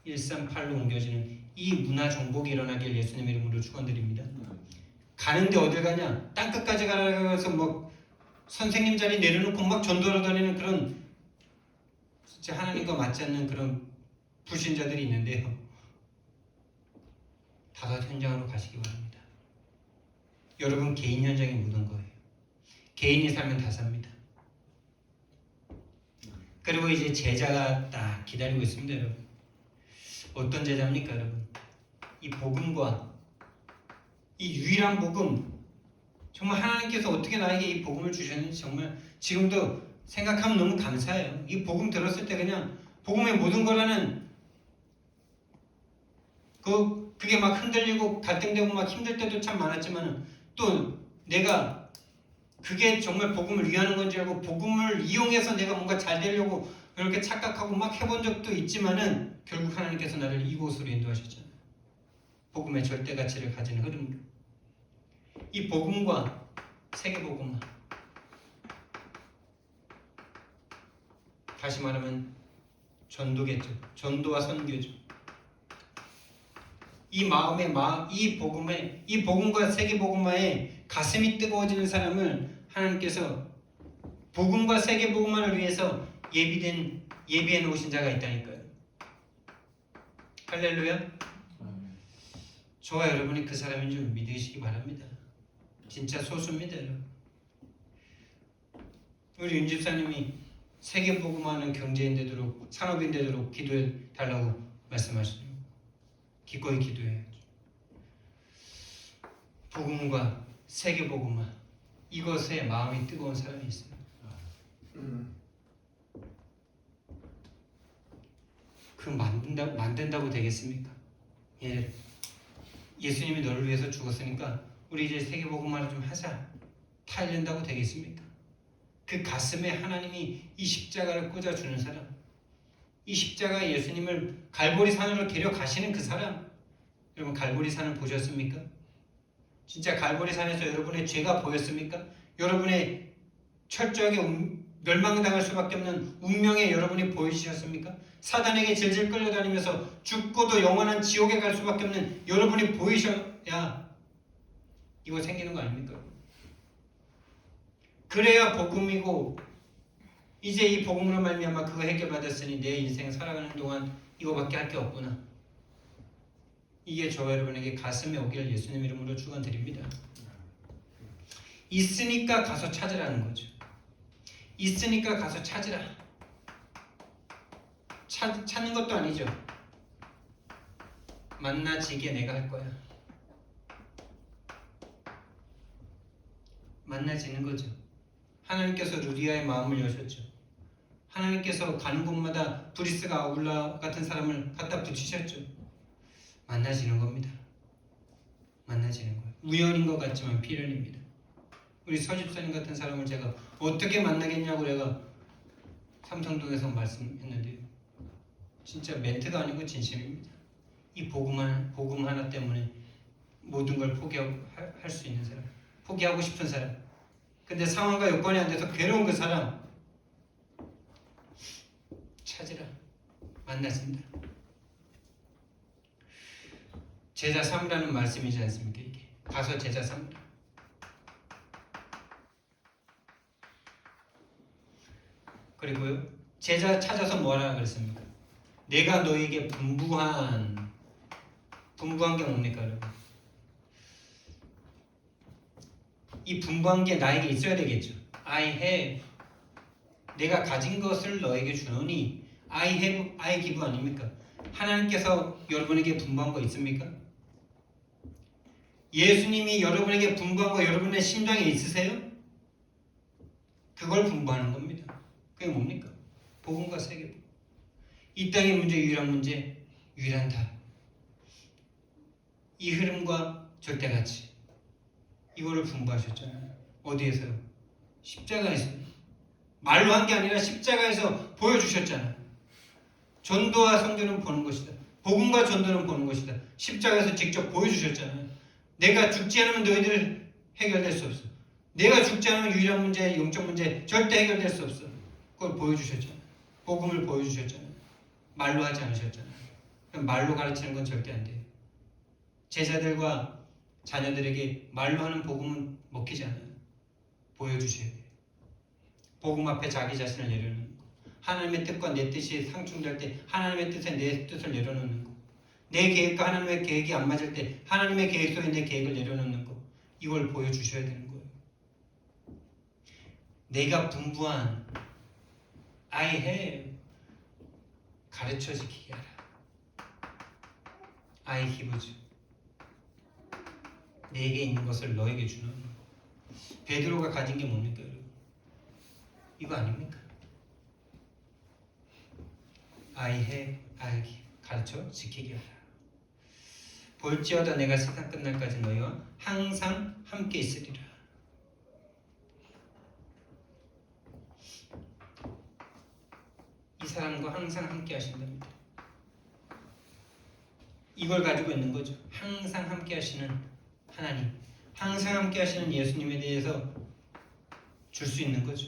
138로 옮겨지는 이 문화 정복이 일어나길 예수님 이름으로 축원드립니다. 가는데 어딜 가냐? 땅끝까지 가서 뭐 선생님 자리 내려놓고 막 전도하러 다니는 그런 진짜 하나님과 맞지 않는 그런 불신자들이 있는데요. 다섯 현장으로 가시기 바랍니다. 여러분 개인 현장에 묻은 거예요. 개인이 살면 다 삽니다. 그리고 이제 제자가 딱 기다리고 있습니다, 여러분. 어떤 제자입니까, 여러분? 이 복음과 이 유일한 복음, 정말 하나님께서 어떻게 나에게 이 복음을 주셨는지 정말 지금도 생각하면 너무 감사해요. 이 복음 들었을 때 그냥 복음의 모든 거라는 그게 막 흔들리고 갈등되고 막 힘들 때도 참 많았지만 또 내가 그게 정말 복음을 위하는 건지 알고 복음을 이용해서 내가 뭔가 잘 되려고 그렇게 착각하고 막 해본 적도 있지만은 결국 하나님께서 나를 이곳으로 인도하셨잖아요. 복음의 절대 가치를 가지는 흐름으로 이 복음과 세계복음화, 다시 말하면 전도겠죠. 전도와 선교죠. 이 마음의 이 복음과 세계복음화에 가슴이 뜨거워지는 사람을 하나님께서 복음과 세계복음화를 위해서 예비해 놓으신 자가 있다니까요. 할렐루야. 저와 여러분이 그 사람인 줄 믿으시기 바랍니다. 진짜 소수입니다, 여러분. 우리 윤 집사님이 세계복음화는 경제인 되도록, 산업인 되도록 기도해 달라고 말씀하시죠. 기꺼이 기도해야죠. 복음과 세계복음화, 이것에 마음이 뜨거운 사람이 있어요. 그 만든다고 되겠습니까? 예수님이 너를 위해서 죽었으니까 우리 이제 세계복음화를 좀 하자, 타일랜다고 되겠습니까? 그 가슴에 하나님이 이 십자가를 꽂아주는 사람, 이 십자가 예수님을 갈보리 산으로 데려가시는 그 사람, 여러분 갈보리 산을 보셨습니까? 진짜 갈보리 산에서 여러분의 죄가 보였습니까? 여러분의 철저하게 멸망당할 수밖에 없는 운명에 여러분이 보이셨습니까? 사단에게 질질 끌려다니면서 죽고도 영원한 지옥에 갈 수밖에 없는 여러분이 보이셔야 이거 생기는 거 아닙니까? 그래야 복음이고, 이제 이 복음으로 말미암아 그거 해결받았으니 내 인생 살아가는 동안 이거밖에 할 게 없구나. 이게 저와 여러분에게 가슴에 오기를 예수님 이름으로 축원드립니다. 있으니까 가서 찾으라는 거죠. 있으니까 가서 찾으라. 찾는 것도 아니죠. 만나지게 내가 할 거야. 만나지는 거죠. 하나님께서 루디아의 마음을 여셨죠. 하나님께서 가는 곳마다 브리스가 아울라 같은 사람을 갖다 붙이셨죠. 만나지는 겁니다. 만나지는 거예요. 우연인 것 같지만 필연입니다. 우리 서집사님 같은 사람을 제가 어떻게 만나겠냐고 내가 삼성동에서 말씀했는데요. 진짜 멘트가 아니고 진심입니다. 이 복음 하나 때문에 모든 걸 포기할 수 있는 사람, 포기하고 싶은 사람, 근데 상황과 여건이 안 돼서 괴로운 그 사람 찾으라. 만났습니다. 제자 삼으라는 말씀이지 않습니까? 이게 가서 제자 삼으라. 그리고요, 제자 찾아서 뭐라 그랬습니까? 내가 너에게 분부한 게 뭡니까, 여러분? 이 분부한 게 나에게 있어야 되겠죠. I have, 내가 가진 것을 너에게 주노니. I have, I give 아닙니까? 하나님께서 여러분에게 분부한 거 있습니까? 예수님이 여러분에게 분부한 거 여러분의 심장에 있으세요? 그걸 분부하는 겁니다. 그게 뭡니까? 복음과 세계복. 이 땅의 문제, 유일한 문제, 유일한 답. 이 흐름과 절대가치, 이거를 분부하셨잖아요. 어디에서요? 십자가에서. 말로 한 게 아니라 십자가에서 보여주셨잖아요. 전도와 선교는 보는 것이다. 복음과 전도는 보는 것이다. 십자가에서 직접 보여주셨잖아요. 내가 죽지 않으면 너희들 해결될 수 없어. 내가 죽지 않으면 유일한 문제, 영적 문제 절대 해결될 수 없어. 그걸 보여주셨잖아요. 복음을 보여주셨잖아요. 말로 하지 않으셨잖아요. 말로 가르치는 건 절대 안 돼요. 제자들과 자녀들에게 말로 하는 복음은 먹히지 않아요. 보여주셔야 돼요. 복음 앞에 자기 자신을 내려놓는 거. 하나님의 뜻과 내 뜻이 상충될 때 하나님의 뜻에 내 뜻을 내려놓는 거. 내 계획과 하나님의 계획이 안 맞을 때 하나님의 계획 속에 내 계획을 내려놓는 거. 이걸 보여주셔야 되는 거예요. 내가 분부한 I have, 가르쳐 지키게 하라. I give죠. 내게 있는 것을 너에게 주는. 베드로가 가진 게 뭡니까, 여러분? 이거 아닙니까? I have, I give, 가르쳐 지키게 하라. 볼지어다 내가 세상 끝날까지 너희와 항상 함께 있으리라. 이 사람과 항상 함께 하신답니다. 이걸 가지고 있는 거죠. 항상 함께 하시는 하나님, 항상 함께 하시는 예수님에 대해서 줄 수 있는 거죠.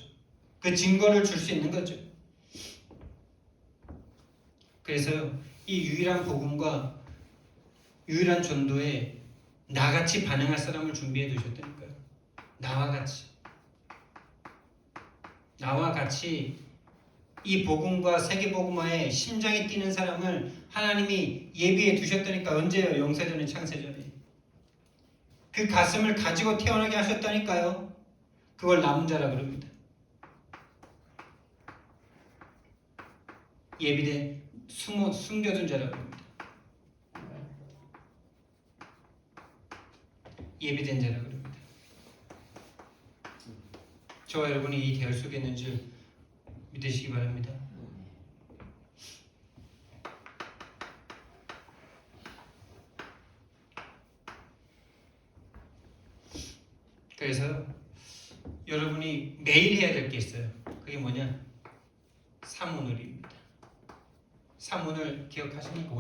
그 증거를 줄 수 있는 거죠. 그래서 이 유일한 복음과 유일한 전도에 나같이 반응할 사람을 준비해 두셨다니까요. 나와 같이 이 복음과 세계 복음화에 심장이 뛰는 사람을 하나님이 예비해 두셨다니까. 언제요? 영세전에 창세전에. 그 가슴을 가지고 태어나게 하셨다니까요. 그걸 남은 자라 그럽니다. 예비된 숨겨둔 자라 그럽니다. 예비된 자라 그럽니다. 저와 여러분이 이 대열 속에 있는 줄 믿으시기 바랍니다. 그래서 여러분이 매일 해야 될 게 있어요. 그게 뭐냐? 사문을입니다. 사문을 기억하십니까?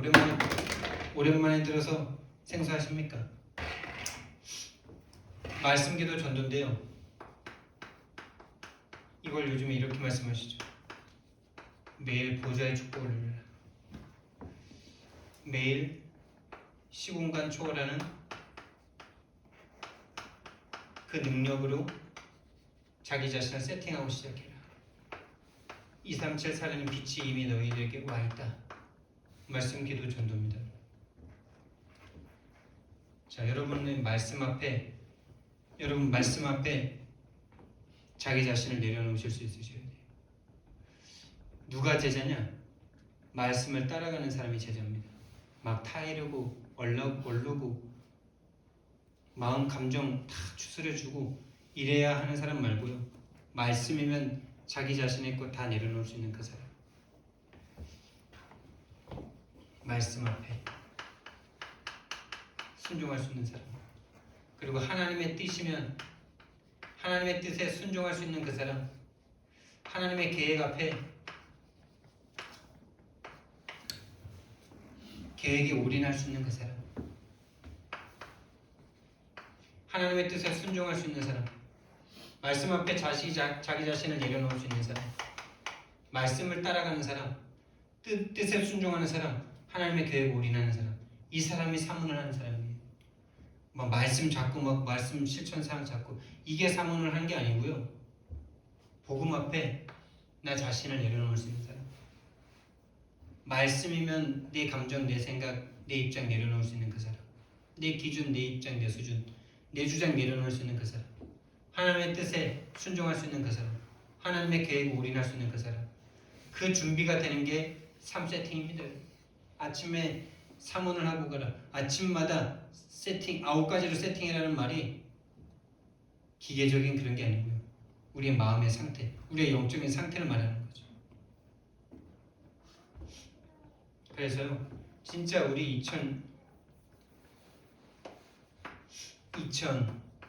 오랜만에 들어서 생소하십니까? 말씀기도 전도인데요. 이걸 요즘에 이렇게 말씀하시죠. 매일 보좌의 축복을 누려라. 매일 시공간 초월하는 그 능력으로 자기 자신을 세팅하고 시작해라. 237 살리는 빛이 이미 너희에게 와 있다. 말씀 기도 전도입니다. 자, 여러분 말씀 앞에 자기 자신을 내려놓으실 수 있으셔야 돼요. 누가 제자냐? 말씀을 따라가는 사람이 제자입니다. 막 타이르고 얼르고 마음 감정 다 추스려주고 이래야 하는 사람 말고요. 말씀이면 자기 자신의 것 다 내려놓을 수 있는 그 사람. 말씀 앞에 순종할 수 있는 사람. 그리고 하나님의 뜻이면 하나님의 뜻에 순종할 수 있는 그 사람. 하나님의 계획 앞에 계획에 올인할 수 있는 그 사람. 하나님의 뜻에 순종할 수 있는 사람. 말씀 앞에 자기 자신을 내려놓을 수 있는 사람. 말씀을 따라가는 사람. 뜻에 순종하는 사람. 하나님의 계획에 올인하는 사람. 이 사람이 사문을 하는 사람이에요. 막 말씀 잡고 막 말씀 실천사항 잡고 이게 사문을 하는 게 아니고요. 복음 앞에 나 자신을 내려놓을 수 있는 사람. 말씀이면 내 감정, 내 생각, 내 입장 내려놓을 수 있는 그 사람. 내 기준, 내 입장, 내 수준, 내 주장 내려놓을 수 있는 그 사람. 하나님의 뜻에 순종할 수 있는 그 사람. 하나님의 계획에 올인할 수 있는 그 사람. 그 준비가 되는 게 3세팅입니다. 아침에 사문을 하고 가라. 아침마다 세팅, 9가지로 세팅이라는 말이 기계적인 그런 게 아니고요. 우리의 마음의 상태, 우리의 영적인 상태를 말하는 거죠. 그래서요, 진짜 우리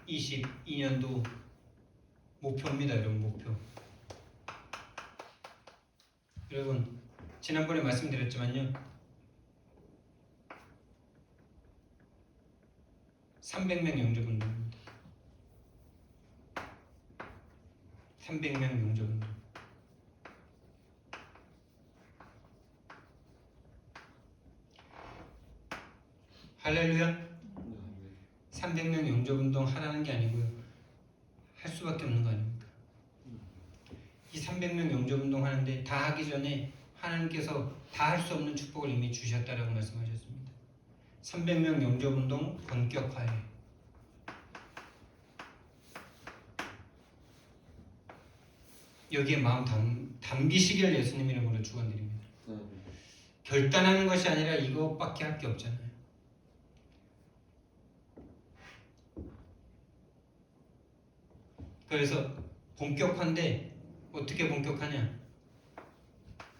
2022년도 목표입니다. 여러분, 목표. 여러분, 지난번에 말씀드렸지만요, 300명 영접운동입니다. 300명 영접운동. 할렐루야. 300명 영접운동 하라는 게 아니고요, 할 수밖에 없는 거 아닙니까? 이 300명 영접운동 하는데 다 하기 전에 하나님께서 다 할 수 없는 축복을 이미 주셨다라고 말씀하셨습니다. 300명 영접운동 본격화에 여기에 마음 담기시기를 예수님 이름으로 축원드립니다. 결단하는 것이 아니라 이것밖에 할 게 없잖아요. 그래서 본격화인데 어떻게 본격하냐?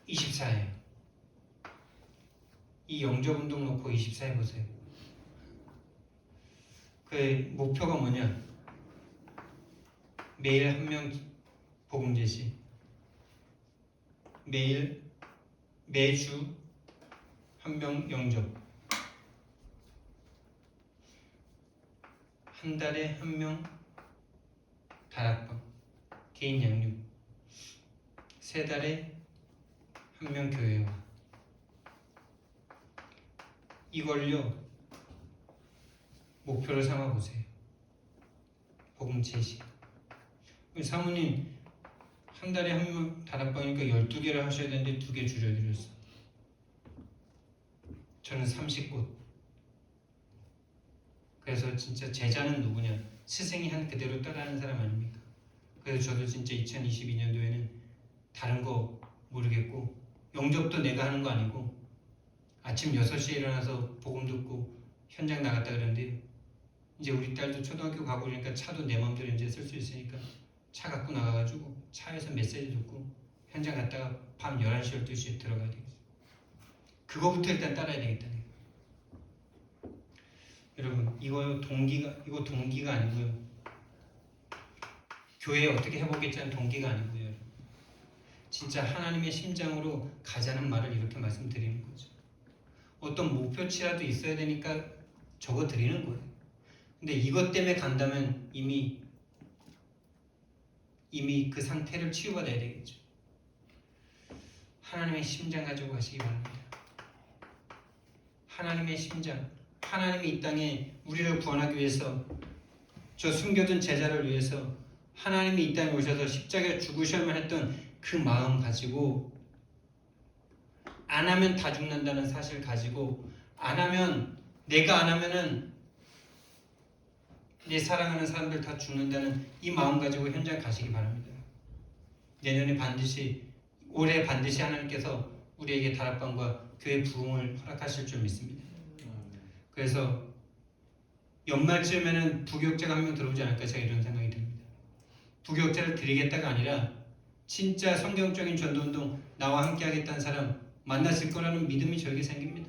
24일. 이 영접운동 놓고 24일 보세요. 그 목표가 뭐냐? 매일 한 명 복음 제시. 매주 한 명 영접. 한 달에 한 명 다락방 개인 양육, 3달에 한 명 교회와. 이걸요 목표를 삼아 보세요. 복음 제시. 사모님 한 달에 한 명 다락방이니까 12개를 하셔야 되는데 2개 줄여드렸어. 저는 30곳. 그래서 진짜 제자는 누구냐? 스승이 한 그대로 따라하는 사람 아닙니까? 그래서 저도 진짜 2022년도에는 다른 거 모르겠고, 영접도 내가 하는 거 아니고, 아침 6시에 일어나서 복음 듣고 현장 나갔다 그러는데요. 이제 우리 딸도 초등학교 가고 그러니까 차도 내 마음대로 이제 쓸 수 있으니까 차 갖고 나가가지고 차에서 메시지 듣고 현장 갔다가 밤 11시, 12시에 들어가야 되겠어요. 그거부터 일단 따라야 되겠다네. 여러분, 이거 동기가 아니고요. 교회에 어떻게 해보겠다는 동기가 아니고요. 여러분. 진짜 하나님의 심장으로 가자는 말을 이렇게 말씀드리는 거죠. 어떤 목표치라도 있어야 되니까 적어 드리는 거예요. 근데 이것 때문에 간다면 이미 그 상태를 치유받아야 되겠죠. 하나님의 심장 가지고 가시기 바랍니다. 하나님의 심장, 하나님이 이 땅에 우리를 구원하기 위해서, 저 숨겨둔 제자를 위해서 하나님이 이 땅에 오셔서 십자가에 죽으셔야만 했던 그 마음 가지고, 안 하면 다 죽는다는 사실 가지고, 내가 안 하면은 내 사랑하는 사람들 다 죽는다는 이 마음 가지고 현장 가시기 바랍니다. 올해 반드시 하나님께서 우리에게 다락방과 교회 부흥을 허락하실 줄 믿습니다. 그래서 연말쯤에는 부교육자가 한 명 들어오지 않을까, 제가 이런 생각이 듭니다. 부교육자를 드리겠다가 아니라 진짜 성경적인 전도운동 나와 함께 하겠다는 사람 만났을 거라는 믿음이 저에게 생깁니다.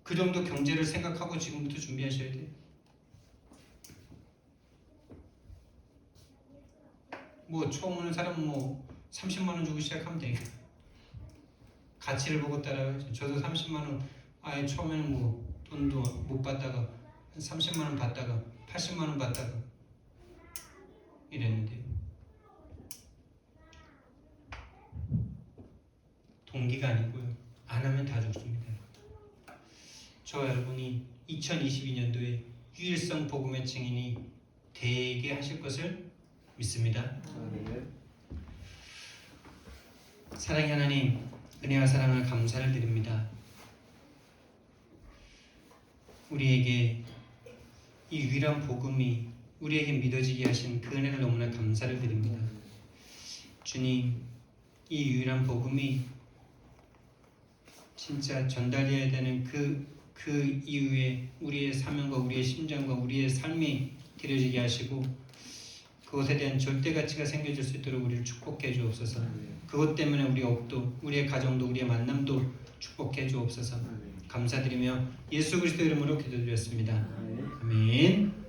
그 정도 경제를 생각하고 지금부터 준비하셔야 돼요. 처음 오는 사람 30만 원 주고 시작하면 되겠다. 가치를 보고 따라가죠. 저도 30만 원 처음에는 돈도 못 받다가 한 30만 원 받다가 80만 원 받다가 이랬는데요. 동기가 아니고요. 안 하면 다 죽습니다. 저와 여러분이 2022년도에 유일성 복음의 증인이 되게 하실 것을 믿습니다. 사랑의 하나님, 은혜와 사랑을 감사를 드립니다. 우리에게 이 유일한 복음이 우리에게 믿어지게 하신 그 은혜를 너무나 감사를 드립니다. 주님, 이 유일한 복음이 진짜 전달해야 되는 그 이후에 우리의 사명과 우리의 심장과 우리의 삶이 드려지게 하시고, 그것에 대한 절대 가치가 생겨질 수 있도록 우리를 축복해 주옵소서. 그것 때문에 우리 업도, 우리의 가정도, 우리의 만남도 축복해 주옵소서. 감사드리며 예수 그리스도 이름으로 기도드렸습니다. 아멘.